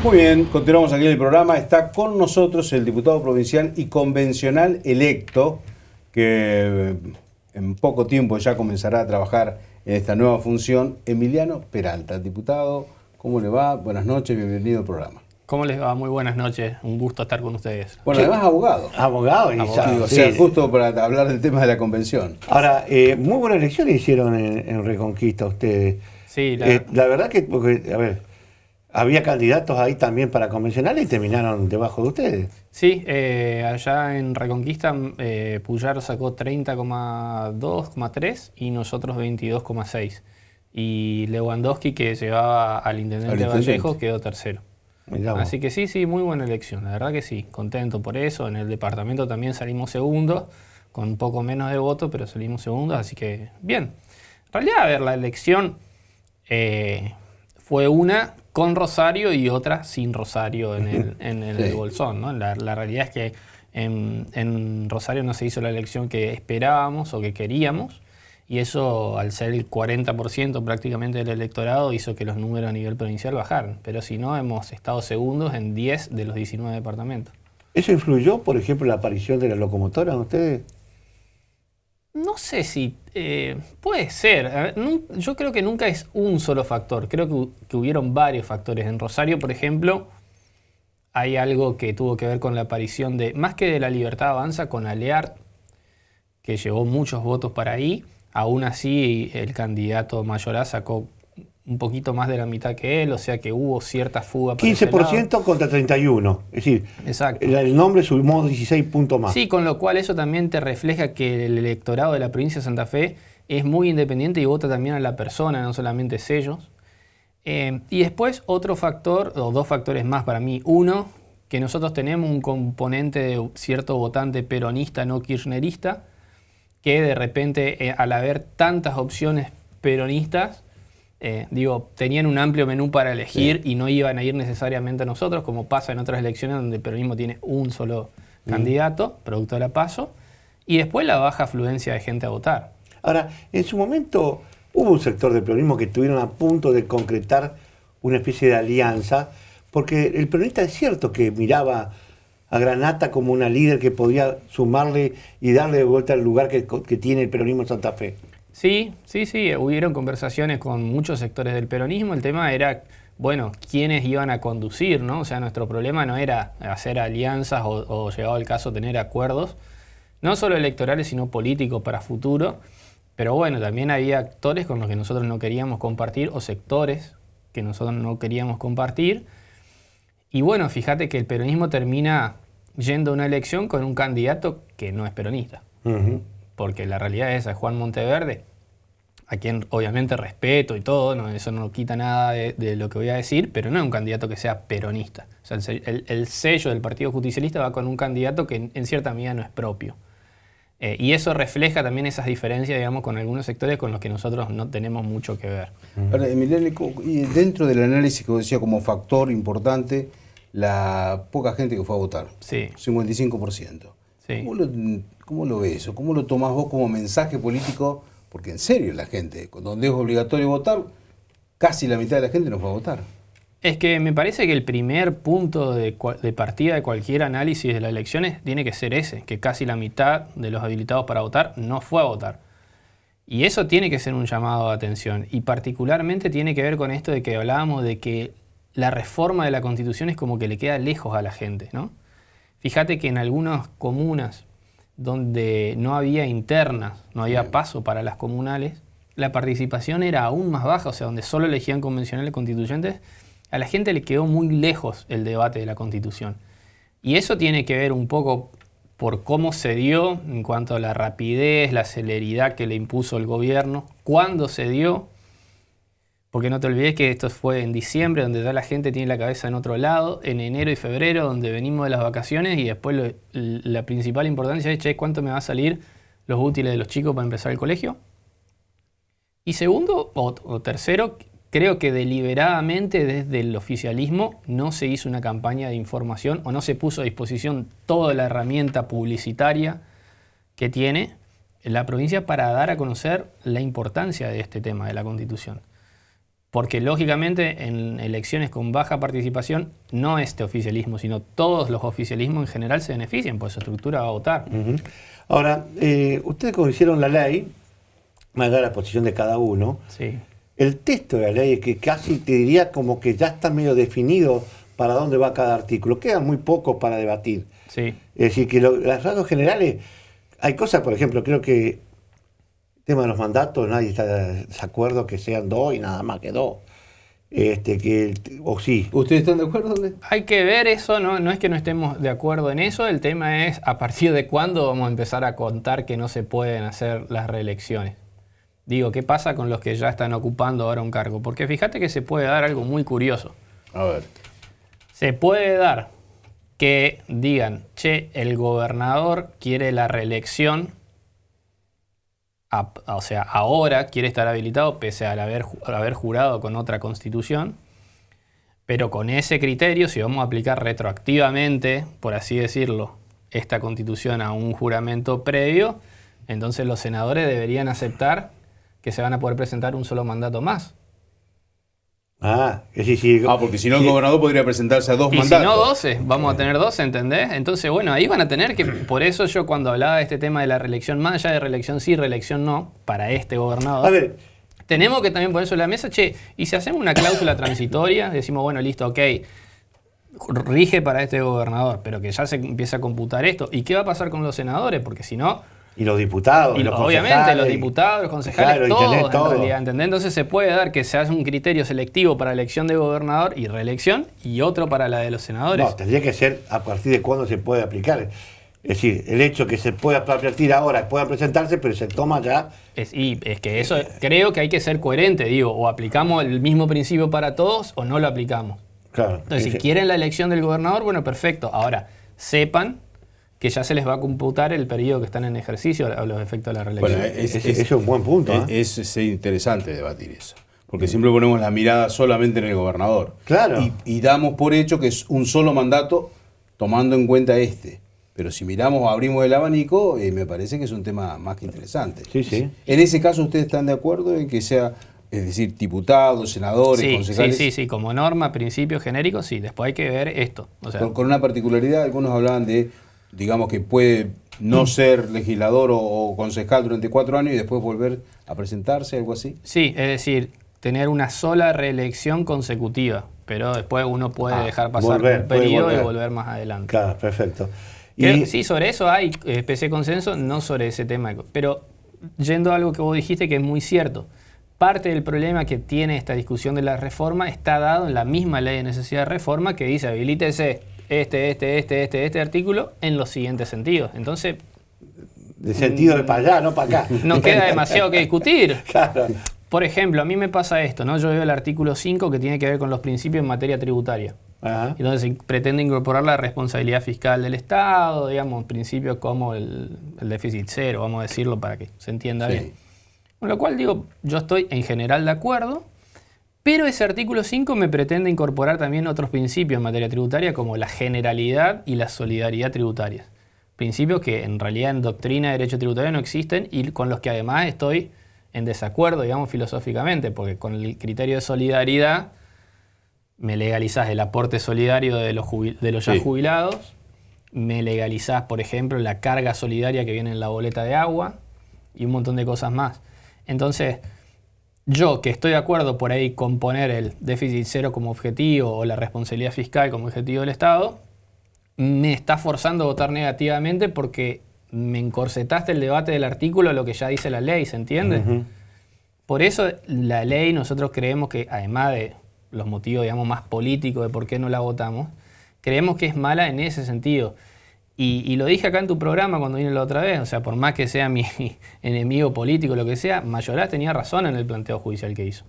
Muy bien, continuamos aquí en el programa. Está con nosotros el diputado provincial y convencional electo, que en poco tiempo ya comenzará a trabajar en esta nueva función, Emiliano Peralta. Diputado, ¿cómo le va? Buenas noches, bienvenido al programa. ¿Cómo les va? Muy buenas noches, un gusto estar con ustedes. Bueno, además abogado. Abogado, y Abogado. O sea, justo para hablar del tema de la convención. Ahora, muy buenas elecciones hicieron en Reconquista ustedes. Sí, la verdad que, porque, a ver, había candidatos ahí también para convencionales y terminaron debajo de ustedes. sí, allá en Reconquista Puyaro sacó 30,2,3 y nosotros 22,6. Y Lewandowski, que llevaba al intendente Vallejo, quedó tercero. Así que sí, muy buena elección, la verdad que sí, contento por eso. En el departamento también salimos segundos, con un poco menos de votos, pero salimos segundos, así que bien. En realidad, a ver, la elección fue una con Rosario y otra sin Rosario en el Bolsón, ¿no? La realidad es que en Rosario no se hizo la elección que esperábamos o que queríamos, y eso, al ser el 40% prácticamente del electorado, hizo que los números a nivel provincial bajaran. Pero si no, hemos estado segundos en 10 de los 19 departamentos. ¿Eso influyó, por ejemplo, en la aparición de la locomotora en ustedes? No sé si... puede ser. A ver, yo creo que nunca es un solo factor. Creo que hubieron varios factores. En Rosario, por ejemplo, hay algo que tuvo que ver con la aparición de, más que de La Libertad Avanza, con Aleart, que llevó muchos votos para ahí. Aún así, el candidato Mayorá sacó un poquito más de la mitad que él, o sea que hubo cierta fuga. 15% contra 31%. Es decir, exacto, el nombre sumó 16 puntos más. Sí, con lo cual eso también te refleja que el electorado de la provincia de Santa Fe es muy independiente y vota también a la persona, no solamente sellos. Y después otro factor, o dos factores más para mí. Uno, que nosotros tenemos un componente de cierto votante peronista, no kirchnerista, que de repente, al haber tantas opciones peronistas, tenían un amplio menú para elegir y no iban a ir necesariamente a nosotros, como pasa en otras elecciones donde el peronismo tiene un solo candidato, producto de la PASO, y después la baja afluencia de gente a votar. Ahora, en su momento hubo un sector del peronismo que estuvieron a punto de concretar una especie de alianza, porque el peronista es cierto que miraba a Granata como una líder que podía sumarle y darle de vuelta el lugar que tiene el peronismo en Santa Fe. Sí, hubieron conversaciones con muchos sectores del peronismo. El tema era, bueno, quiénes iban a conducir, ¿no? O sea, nuestro problema no era hacer alianzas o llegado el caso, tener acuerdos, no solo electorales, sino políticos para futuro. Pero bueno, también había actores con los que nosotros no queríamos compartir o sectores que nosotros no queríamos compartir. Y bueno, fíjate que el peronismo termina yendo a una elección con un candidato que no es peronista. Porque la realidad es Juan Monteverde, a quien obviamente respeto y todo, no, eso no quita nada de lo que voy a decir, pero no es un candidato que sea peronista. O sea, el sello del Partido Justicialista va con un candidato que en cierta medida no es propio. Y eso refleja también esas diferencias, digamos, con algunos sectores con los que nosotros no tenemos mucho que ver. Ahora, Emiliano, y dentro del análisis que vos decías como factor importante, la poca gente que fue a votar, Sí. 55%. Sí. ¿Cómo lo ves? ¿O cómo lo tomás vos como mensaje político? Porque en serio la gente, donde es obligatorio votar, casi la mitad de la gente no fue a votar. Es que me parece que el primer punto de partida de cualquier análisis de las elecciones tiene que ser ese, que casi la mitad de los habilitados para votar no fue a votar. Y eso tiene que ser un llamado de atención. Y particularmente tiene que ver con esto de que hablábamos de que la reforma de la Constitución es como que le queda lejos a la gente, ¿no? Fíjate que en algunas comunas donde no había internas, no había paso para las comunales, la participación era aún más baja, o sea, donde solo elegían convencionales constituyentes, a la gente le quedó muy lejos el debate de la Constitución. Y eso tiene que ver un poco por cómo se dio en cuanto a la rapidez, la celeridad que le impuso el gobierno, cuándo se dio, porque no te olvides que esto fue en diciembre, donde ya la gente tiene la cabeza en otro lado, en enero y febrero, donde venimos de las vacaciones, y después la principal importancia es, che, ¿cuánto me va a salir los útiles de los chicos para empezar el colegio? Y segundo, o tercero, creo que deliberadamente desde el oficialismo no se hizo una campaña de información o no se puso a disposición toda la herramienta publicitaria que tiene la provincia para dar a conocer la importancia de este tema de la Constitución. Porque lógicamente en elecciones con baja participación no este oficialismo, sino todos los oficialismos en general se benefician, pues su estructura va a votar. Ujú. Ahora, ustedes como hicieron la ley, más allá de la posición de cada uno, Sí. el texto de la ley es que casi te diría como que ya está medio definido para dónde va cada artículo. Queda muy poco para debatir. Sí. Es decir, que los rasgos generales, hay cosas, por ejemplo, creo que el tema de los mandatos, nadie está de acuerdo que sean 2 y nada más que 2. O sí. ¿Ustedes están de acuerdo? Hay que ver eso, no es que no estemos de acuerdo en eso, el tema es a partir de cuándo vamos a empezar a contar que no se pueden hacer las reelecciones. Digo, ¿qué pasa con los que ya están ocupando ahora un cargo? Porque fíjate que se puede dar algo muy curioso. A ver. Se puede dar que digan, che, el gobernador quiere la reelección, o sea, ahora quiere estar habilitado pese al haber jurado con otra constitución, pero con ese criterio, si vamos a aplicar retroactivamente, por así decirlo, esta constitución a un juramento previo, entonces los senadores deberían aceptar que se van a poder presentar un solo mandato más. Porque si no el gobernador podría presentarse a 2 y mandatos. si no 12, vamos a tener 12, ¿entendés? Entonces, bueno, ahí van a tener que, por eso yo cuando hablaba de este tema de la reelección, más allá de reelección sí, reelección no, para este gobernador, A ver, tenemos que también poner sobre la mesa, che, y si hacemos una cláusula transitoria, decimos, bueno, listo, ok, rige para este gobernador, pero que ya se empieza a computar esto, ¿y qué va a pasar con los senadores? Porque si no... y los diputados, Y los obviamente, concejales, los diputados, los concejales, claro, todos en todo. realidad, ¿entendés? Entonces se puede dar que se haga un criterio selectivo para elección de gobernador y reelección y otro para la de los senadores. No, tendría que ser a partir de cuándo se puede aplicar. Es decir, el hecho que se pueda partir ahora, puedan presentarse, pero se toma ya. Es que eso creo que hay que ser coherente, digo, o aplicamos el mismo principio para todos o no lo aplicamos. Claro. Entonces, si quieren la elección del gobernador, bueno, perfecto. Ahora, sepan que ya se les va a computar el periodo que están en ejercicio a los efectos de la reelección. Bueno, Ese es un buen punto. Es interesante debatir eso. Porque siempre ponemos la mirada solamente en el gobernador. Claro. Y damos por hecho que es un solo mandato tomando en cuenta este. Pero si miramos, abrimos el abanico, me parece que es un tema más que interesante. Sí, sí. En ese caso, ¿ustedes están de acuerdo en que sea, es decir, diputados, senadores, concejales? Sí, como norma, principio genérico, sí. Después hay que ver esto. O sea, Con una particularidad, algunos hablaban de, digamos, que puede no ser legislador o concejal durante 4 años y después volver a presentarse, algo así. sí, es decir, tener una sola reelección consecutiva, pero después uno puede dejar pasar un periodo y volver más adelante. Claro, perfecto. Sí, sobre eso hay especie de consenso, no sobre ese tema. Pero yendo a algo que vos dijiste que es muy cierto, parte del problema que tiene esta discusión de la reforma está dado en la misma ley de necesidad de reforma que dice habilítese este artículo en los siguientes sentidos. Entonces... De sentido de para allá, no para acá. No queda demasiado que discutir. Claro. Por ejemplo, a mí me pasa esto, ¿no? Yo veo el artículo 5 que tiene que ver con los principios en materia tributaria. Ajá. Y donde se pretende incorporar la responsabilidad fiscal del Estado, digamos, principios como el déficit cero, vamos a decirlo para que se entienda bien. Con lo cual digo, yo estoy en general de acuerdo, pero ese artículo 5 me pretende incorporar también otros principios en materia tributaria como la generalidad y la solidaridad tributarias. Principios que en realidad en doctrina de derecho tributario no existen y con los que además estoy en desacuerdo, digamos, filosóficamente, porque con el criterio de solidaridad me legalizás el aporte solidario de los ya jubilados, me legalizás, por ejemplo, la carga solidaria que viene en la boleta de agua y un montón de cosas más. Entonces, yo que estoy de acuerdo por ahí con poner el déficit cero como objetivo o la responsabilidad fiscal como objetivo del Estado, me está forzando a votar negativamente porque me encorsetaste el debate del artículo a lo que ya dice la ley, ¿se entiende? Uh-huh. Por eso la ley nosotros creemos que, además de los motivos, digamos, más políticos de por qué no la votamos, creemos que es mala en ese sentido. Y lo dije acá en tu programa cuando vine la otra vez, o sea, por más que sea mi enemigo político, lo que sea, Mayoraz tenía razón en el planteo judicial que hizo.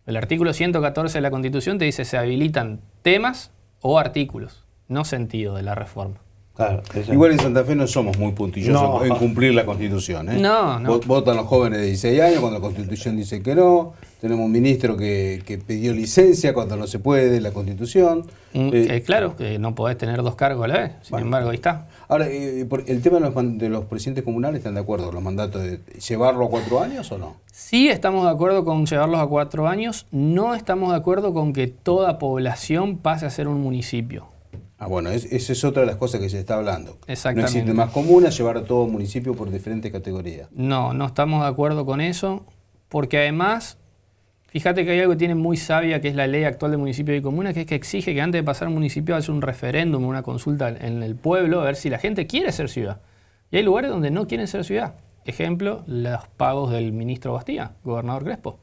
El artículo 114 de la Constitución te dice se habilitan temas o artículos, no sentido de la reforma. Claro, Igual en Santa Fe no somos muy puntillosos en cumplir la Constitución. No. Votan los jóvenes de 16 años cuando la Constitución dice que no. Tenemos un ministro que pidió licencia cuando no se puede de la Constitución. Claro, no podés tener 2 cargos a la vez. Sin embargo, ahí está. Ahora, el tema de los presidentes comunales, ¿están de acuerdo con los mandatos de llevarlo a 4 años o no? Sí, estamos de acuerdo con llevarlos a 4 años. No estamos de acuerdo con que toda población pase a ser un municipio. Bueno, esa es otra de las cosas que se está hablando. Exactamente. No existe más comunas, llevar a todo municipio por diferentes categorías. No estamos de acuerdo con eso, porque además, fíjate que hay algo que tiene muy sabia, que es la ley actual de municipios y comunas, que es que exige que antes de pasar un municipio haya un referéndum, una consulta en el pueblo, a ver si la gente quiere ser ciudad. Y hay lugares donde no quieren ser ciudad. Ejemplo, los pagos del ministro Bastía, gobernador Crespo.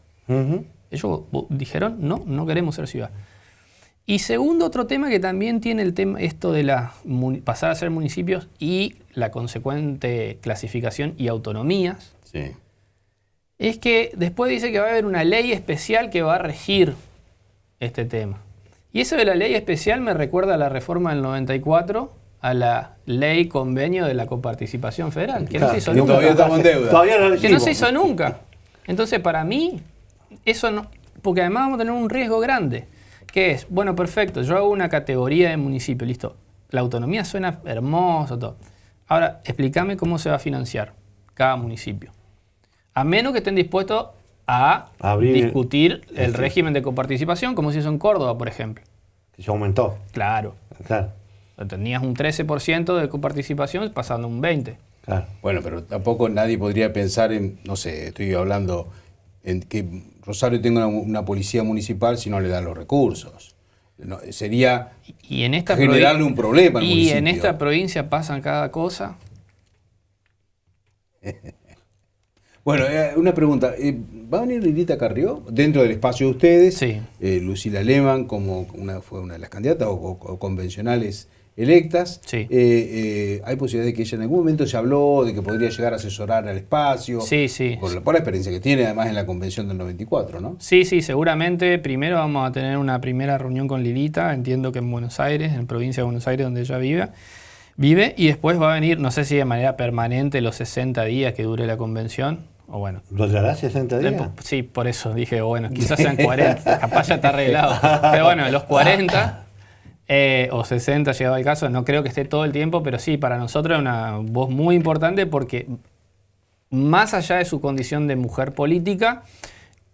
Ellos dijeron, no queremos ser ciudad. Y segundo, otro tema que también tiene el tema, esto de pasar a ser municipios y la consecuente clasificación y autonomías, Sí. es que después dice que va a haber una ley especial que va a regir este tema. Y eso de la ley especial me recuerda a la reforma del 94, a la ley convenio de la coparticipación federal, que no se hizo nunca. Todavía estamos en deuda. Todavía no lo Que no hicimos. se hizo nunca. Entonces, para mí, eso no... Porque además vamos a tener un riesgo grande. Que es, bueno, perfecto, yo hago una categoría de municipio, listo. La autonomía suena hermoso, todo. Ahora, explícame cómo se va a financiar cada municipio. A menos que estén dispuestos a discutir el régimen de coparticipación, como se hizo en Córdoba, por ejemplo. Que se aumentó. Claro. Tenías un 13% de coparticipación pasando a un 20%. Claro. Bueno, pero tampoco nadie podría pensar en, no sé, estoy hablando en que Rosario tenga una policía municipal si no le dan los recursos. No, sería y en esta generarle un problema al municipio. Y en esta provincia pasan cada cosa. Bueno, una pregunta. ¿Va a venir Lilita Carrió dentro del espacio de ustedes? Sí. Lucila Lehmann fue una de las candidatas o convencionales electas. Sí. ¿Hay posibilidad de que ella en algún momento se habló de que podría llegar a asesorar al espacio? Sí, sí. Por la experiencia que tiene además en la convención del 94, ¿no? Sí, seguramente. Primero vamos a tener una primera reunión con Lilita, entiendo que en Buenos Aires, en provincia de Buenos Aires, donde ella vive, y después va a venir, no sé si de manera permanente, los 60 días que dure la convención, o bueno. ¿Lo dará 60 días? Sí, por eso dije, bueno, quizás sean 40, capaz ya está arreglado. Pero bueno, los 40... o 60 llegado el caso, no creo que esté todo el tiempo, pero sí, para nosotros es una voz muy importante porque más allá de su condición de mujer política,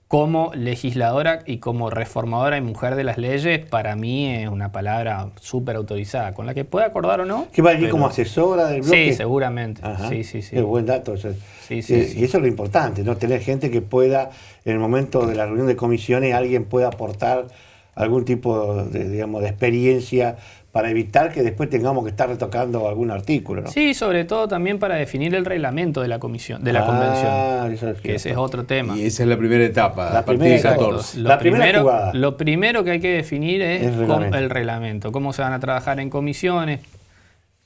como legisladora y como reformadora y mujer de las leyes, para mí es una palabra súper autorizada, con la que puede acordar o no. ¿Que va a venir como asesora del bloque? Sí, seguramente. Ajá. Sí. Es buen dato. Eso. Sí. Y eso es lo importante, ¿no? Tener gente que pueda, en el momento de la reunión de comisiones, alguien pueda aportar algún tipo de experiencia para evitar que después tengamos que estar retocando algún artículo, ¿no? Sí, sobre todo también para definir el reglamento de la comisión, de la convención, eso es que ese es otro tema. Y esa es la primera etapa, La a partir primera de etapa. 14. Primera jugada. Lo primero que hay que definir es el reglamento, cómo se van a trabajar en comisiones,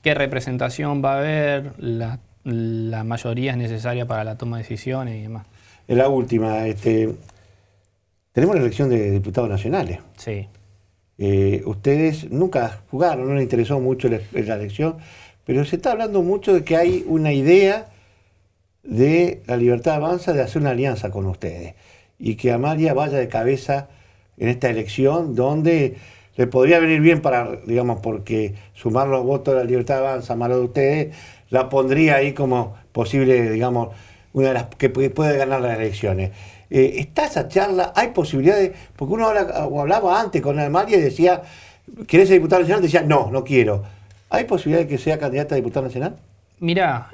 qué representación va a haber, la mayoría es necesaria para la toma de decisiones y demás. En la última, tenemos la elección de diputados nacionales. Sí. Ustedes nunca jugaron, no les interesó mucho la elección, pero se está hablando mucho de que hay una idea de la Libertad Avanza de hacer una alianza con ustedes y que Amalia vaya de cabeza en esta elección donde le podría venir bien para, digamos, porque sumar los votos de la Libertad Avanza más los de ustedes, la pondría ahí como posible, digamos, una de las que puede ganar las elecciones. ¿Está esa charla? ¿Hay posibilidades? Porque uno hablaba antes con Amalia y decía, ¿querés ser diputado nacional? Decía, no quiero. ¿Hay posibilidad de que sea candidata a diputado nacional? Mira,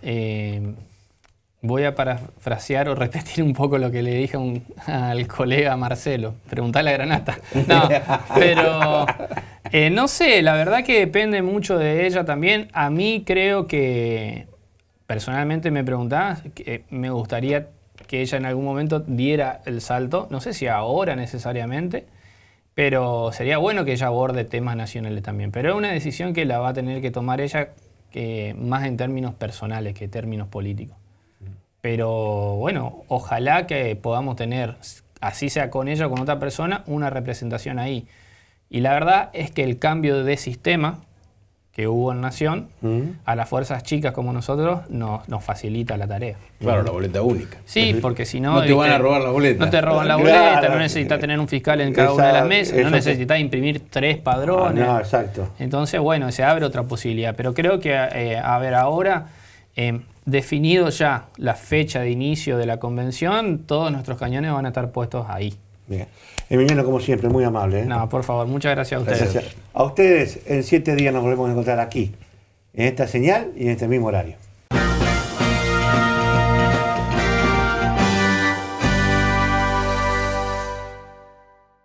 voy a parafrasear o repetir un poco lo que le dije al colega Marcelo. Preguntarle a Granata. No, pero no sé, la verdad que depende mucho de ella también. A mí creo que, personalmente me preguntaba, que me gustaría que ella en algún momento diera el salto. No sé si ahora necesariamente, pero sería bueno que ella aborde temas nacionales también. Pero es una decisión que la va a tener que tomar ella más en términos personales que en términos políticos. Pero bueno, ojalá que podamos tener, así sea con ella o con otra persona, una representación ahí. Y la verdad es que el cambio de sistema, que hubo en Nación, a las fuerzas chicas como nosotros nos facilita la tarea. Claro, la boleta única. Sí, porque si no... No te van a robar la boleta. No te roban la Claro. boleta, no necesitas tener un fiscal en cada una de las mesas, no Exacto. necesitas imprimir 3 padrones. No, exacto. Entonces, bueno, se abre otra posibilidad. Pero creo que, a ver, ahora, definido ya la fecha de inicio de la convención, todos nuestros cañones van a estar puestos ahí. Bien. Emiliano, como siempre, muy amable. No, por favor, muchas gracias a ustedes. Gracias. A ustedes, en 7 días nos volvemos a encontrar aquí, en esta señal y en este mismo horario.